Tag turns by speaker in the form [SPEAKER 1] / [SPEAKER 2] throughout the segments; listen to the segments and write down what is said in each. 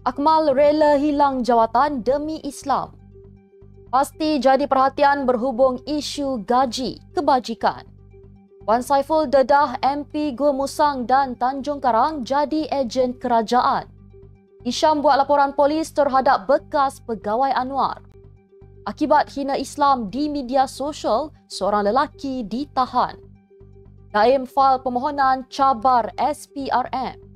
[SPEAKER 1] Akmal rela hilang jawatan demi Islam. Pasti jadi perhatian berhubung isu gaji kebajikan. Wan Saiful dedah MP Gua Musang dan Tanjung Karang jadi ejen kerajaan. Hisham buat laporan polis terhadap bekas pegawai Anwar. Akibat hina Islam di media sosial, seorang lelaki ditahan. Naim fal permohonan cabar SPRM.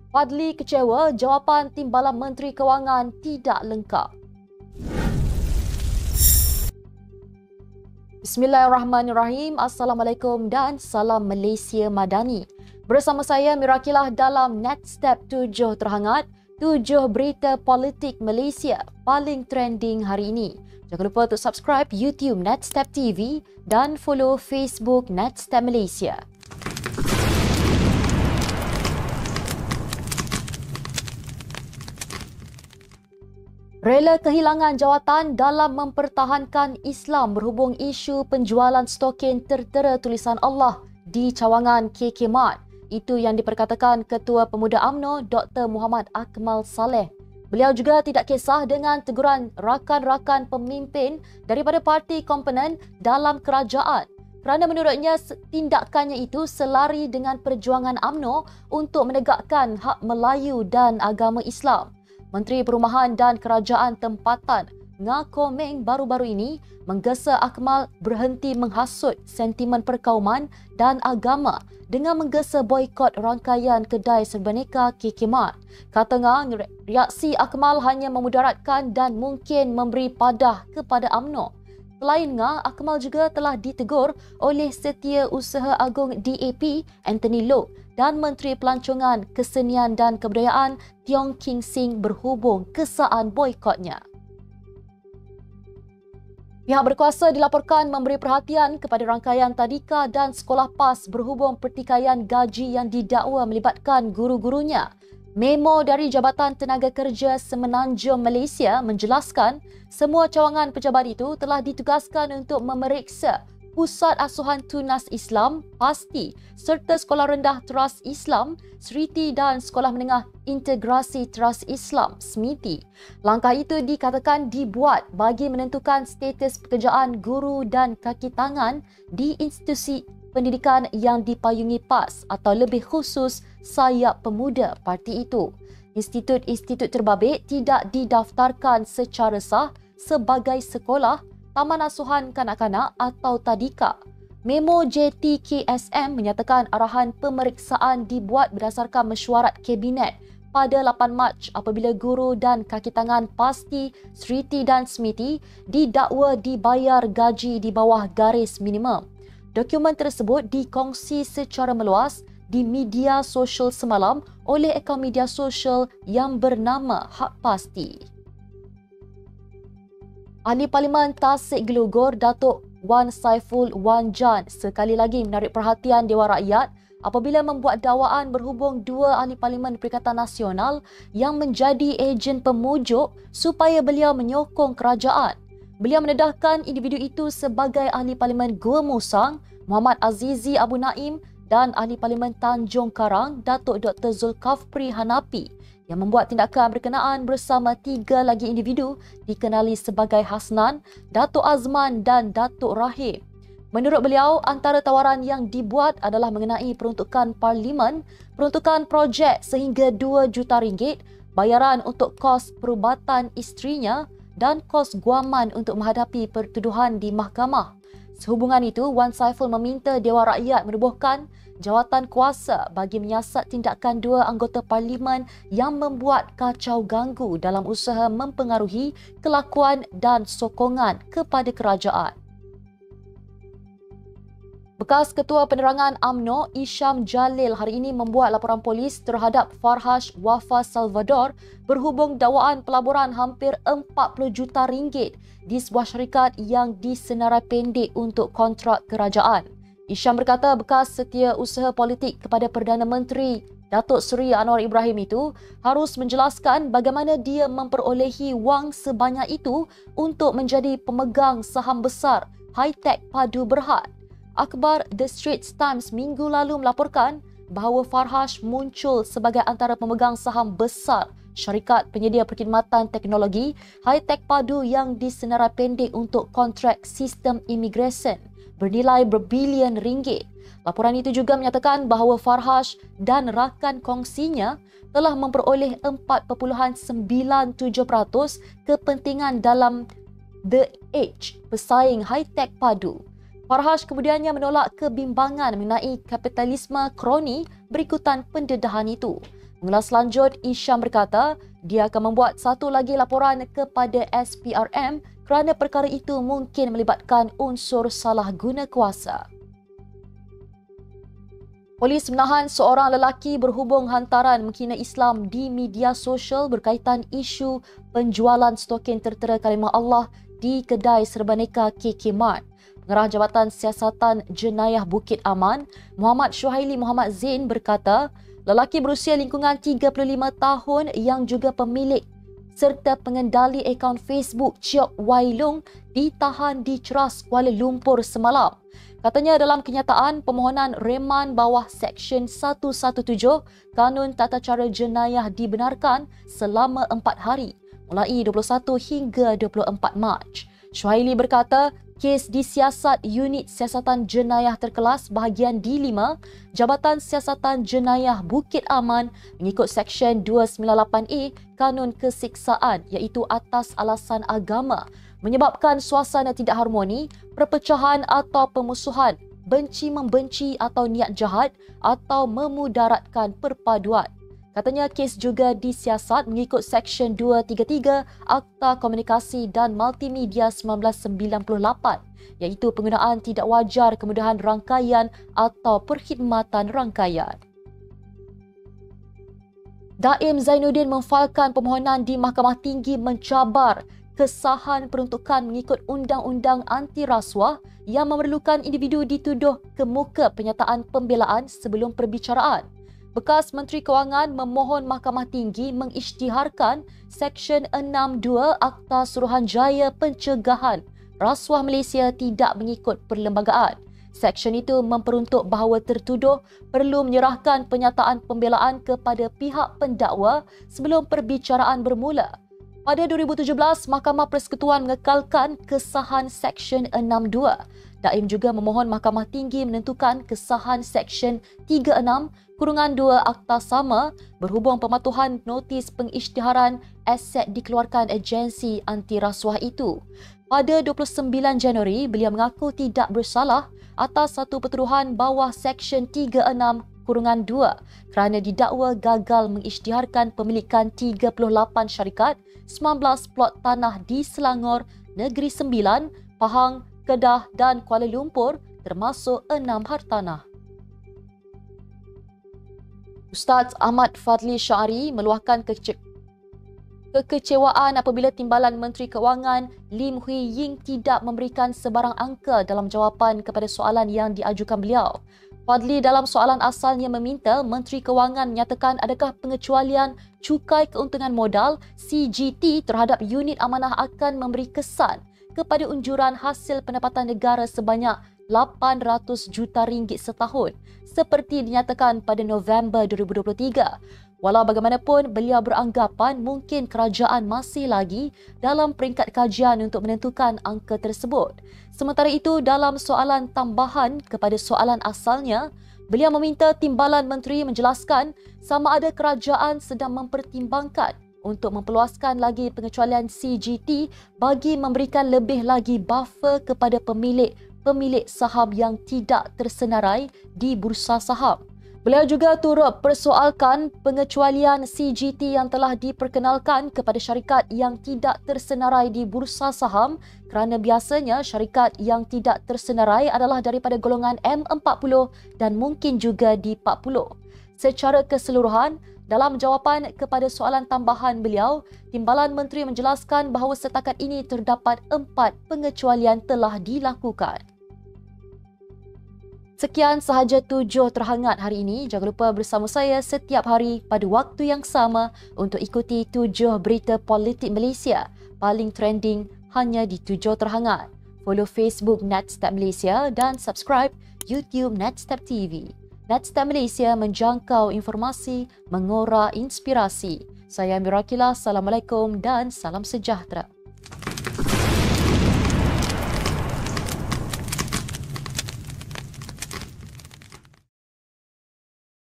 [SPEAKER 1] Fadli kecewa jawapan Timbalan Menteri Kewangan tidak lengkap. Bismillahirrahmanirrahim. Assalamualaikum dan salam Malaysia Madani. Bersama saya Mirakilah dalam Netstep 7 terhangat, 7 berita politik Malaysia paling trending hari ini. Jangan lupa untuk subscribe YouTube Netstep TV dan follow Facebook Netstep Malaysia. Rela kehilangan jawatan dalam mempertahankan Islam berhubung isu penjualan stokin tertera tulisan Allah di cawangan KK Mart. Itu yang diperkatakan Ketua Pemuda UMNO Dr. Muhammad Akmal Saleh. Beliau juga tidak kisah dengan teguran rakan-rakan pemimpin daripada parti komponen dalam kerajaan kerana menurutnya tindakannya itu selari dengan perjuangan UMNO untuk menegakkan hak Melayu dan agama Islam. Menteri Perumahan dan Kerajaan Tempatan Nga Komeng baru-baru ini menggesa Akmal berhenti menghasut sentimen perkauman dan agama dengan menggesa boikot rangkaian kedai serbaneka KK Mart. Kata Nga, reaksi Akmal hanya memudaratkan dan mungkin memberi padah kepada UMNO. Selain Nga, Akmal juga telah ditegur oleh Setiausaha Agung DAP Anthony Loke dan Menteri Pelancongan, Kesenian dan Kebudayaan Tiong King Sing berhubung kesaan boikotnya. Pihak berkuasa dilaporkan memberi perhatian kepada rangkaian tadika dan sekolah PAS berhubung pertikaian gaji yang didakwa melibatkan guru-gurunya. Memo dari Jabatan Tenaga Kerja Semenanjung Malaysia menjelaskan semua cawangan pejabat itu telah ditugaskan untuk memeriksa Pusat Asuhan Tunas Islam, PASTI, serta Sekolah Rendah Teras Islam, Seriti dan Sekolah Menengah Integrasi Teras Islam, SMITI. Langkah itu dikatakan dibuat bagi menentukan status pekerjaan guru dan kaki tangan di institusi pendidikan yang dipayungi PAS atau lebih khusus sayap pemuda parti itu. Institut-institut terbabit tidak didaftarkan secara sah sebagai sekolah, taman asuhan kanak-kanak atau tadika. Memo JTKSM menyatakan arahan pemeriksaan dibuat berdasarkan mesyuarat Kabinet pada 8 Mac apabila guru dan kaki tangan PASTI, Seriti dan SMITI didakwa dibayar gaji di bawah garis minimum. Dokumen tersebut dikongsi secara meluas di media sosial semalam oleh akaun media sosial yang bernama Hak Pasti. Ahli Parlimen Tasik Gelugor Datuk Wan Saiful Wan Jan sekali lagi menarik perhatian Dewan Rakyat apabila membuat dakwaan berhubung dua ahli Parlimen Perikatan Nasional yang menjadi ejen pemujuk supaya beliau menyokong kerajaan. Beliau mendedahkan individu itu sebagai ahli Parlimen Gua Musang Muhammad Azizi Abu Naim dan ahli Parlimen Tanjung Karang Datuk Dr. Zulkafli Hanapi yang membuat tindakan berkenaan bersama 3 lagi individu dikenali sebagai Hasnan, Datuk Azman dan Datuk Rahim. Menurut beliau, antara tawaran yang dibuat adalah mengenai peruntukan Parlimen, peruntukan projek sehingga RM2 juta, bayaran untuk kos perubatan isterinya dan kos guaman untuk menghadapi pertuduhan di mahkamah. Sehubungan itu, Wan Saiful meminta Dewan Rakyat menubuhkan jawatan kuasa bagi menyiasat tindakan 2 anggota Parlimen yang membuat kacau ganggu dalam usaha mempengaruhi kelakuan dan sokongan kepada kerajaan. Bekas Ketua Penerangan UMNO Isham Jalil hari ini membuat laporan polis terhadap Farhash Wafa Salvador berhubung dakwaan pelaburan hampir RM40 juta di sebuah syarikat yang disenarai pendek untuk kontrak kerajaan. Isham berkata bekas setiausaha politik kepada Perdana Menteri Datuk Seri Anwar Ibrahim itu harus menjelaskan bagaimana dia memperolehi wang sebanyak itu untuk menjadi pemegang saham besar Hi-Tech Padu Berhad. Akhbar The Straits Times minggu lalu melaporkan bahawa Farhash muncul sebagai antara pemegang saham besar syarikat penyedia perkhidmatan teknologi high-tech padu yang disenarai pendek untuk kontrak sistem imigresen bernilai berbilion ringgit. Laporan itu juga menyatakan bahawa Farhash dan rakan kongsinya telah memperoleh 4.97% kepentingan dalam The Edge, pesaing high-tech padu. Farhash kemudiannya menolak kebimbangan mengenai kapitalisme kroni berikutan pendedahan itu. Mengulas lanjut, Isham berkata dia akan membuat satu lagi laporan kepada SPRM kerana perkara itu mungkin melibatkan unsur salah guna kuasa. Polis menahan seorang lelaki berhubung hantaran menghina Islam di media sosial berkaitan isu penjualan stokin tertera kalimah Allah di kedai serbaneka KK Mart. Pengarah Jabatan Siasatan Jenayah Bukit Aman, Muhammad Syuhaili Muhammad Zain berkata, lelaki berusia lingkungan 35 tahun yang juga pemilik serta pengendali akaun Facebook Chiok Wai Lung ditahan di Ceras, Kuala Lumpur semalam. Katanya dalam kenyataan, permohonan reman bawah Seksyen 117 Kanun Tata Cara Jenayah dibenarkan selama 4 hari, mulai 21 hingga 24 Mac. Syuhaili berkata, kes disiasat Unit Siasatan Jenayah Terkelas bahagian D5 Jabatan Siasatan Jenayah Bukit Aman mengikut Seksyen 298A Kanun Kesiksaan iaitu atas alasan agama menyebabkan suasana tidak harmoni, perpecahan atau pemusuhan, benci-membenci atau niat jahat atau memudaratkan perpaduan. Katanya kes juga disiasat mengikut Seksyen 233 Akta Komunikasi dan Multimedia 1998 iaitu penggunaan tidak wajar kemudahan rangkaian atau perkhidmatan rangkaian. Daim Zainuddin memfailkan permohonan di Mahkamah Tinggi mencabar kesahan peruntukan mengikut Undang-Undang Anti Rasuah yang memerlukan individu dituduh kemuka penyataan pembelaan sebelum perbicaraan. Bekas Menteri Kewangan memohon Mahkamah Tinggi mengisytiharkan Seksyen 62 Akta Suruhanjaya Pencegahan Rasuah Malaysia tidak mengikut perlembagaan. Seksyen itu memperuntuk bahawa tertuduh perlu menyerahkan penyataan pembelaan kepada pihak pendakwa sebelum perbicaraan bermula. Pada 2017, Mahkamah Persekutuan mengekalkan kesahan Seksyen 62. Daim juga memohon Mahkamah Tinggi menentukan kesahan Seksyen 36(2) Akta Sama berhubung pematuhan notis pengisytiharan aset dikeluarkan agensi anti rasuah itu. Pada 29 Januari, beliau mengaku tidak bersalah atas satu pertuduhan bawah Seksyen 36(2) kerana didakwa gagal mengisytiharkan pemilikan 38 syarikat, 19 plot tanah di Selangor, Negeri Sembilan, Pahang, Kedah dan Kuala Lumpur termasuk 6 hartanah. Ustaz Ahmad Fadli Syari meluahkan kekecewaan apabila Timbalan Menteri Kewangan Lim Hui Ying tidak memberikan sebarang angka dalam jawapan kepada soalan yang diajukan beliau. Fadli dalam soalan asalnya meminta Menteri Kewangan menyatakan adakah pengecualian cukai keuntungan modal CGT terhadap unit amanah akan memberi kesan kepada unjuran hasil pendapatan negara sebanyak 800 juta ringgit setahun seperti dinyatakan pada November 2023. Walau bagaimanapun, beliau beranggapan mungkin kerajaan masih lagi dalam peringkat kajian untuk menentukan angka tersebut. Sementara itu, dalam soalan tambahan kepada soalan asalnya, beliau meminta Timbalan Menteri menjelaskan sama ada kerajaan sedang mempertimbangkan untuk memperluaskan lagi pengecualian CGT bagi memberikan lebih lagi buffer kepada pemilik saham yang tidak tersenarai di bursa saham. Beliau juga turut persoalkan pengecualian CGT yang telah diperkenalkan kepada syarikat yang tidak tersenarai di bursa saham kerana biasanya syarikat yang tidak tersenarai adalah daripada golongan M40 dan mungkin juga D40. Secara keseluruhan, dalam jawapan kepada soalan tambahan beliau, Timbalan Menteri menjelaskan bahawa setakat ini terdapat 4 pengecualian telah dilakukan. Sekian sahaja 7 terhangat hari ini. Jangan lupa bersama saya setiap hari pada waktu yang sama untuk ikuti 7 berita politik Malaysia paling trending hanya di 7 terhangat. Follow Facebook Netstep Malaysia dan subscribe YouTube Netstep TV. Netstep Malaysia menjangkau informasi, mengora inspirasi. Saya Mira Akila, Assalamualaikum dan salam sejahtera.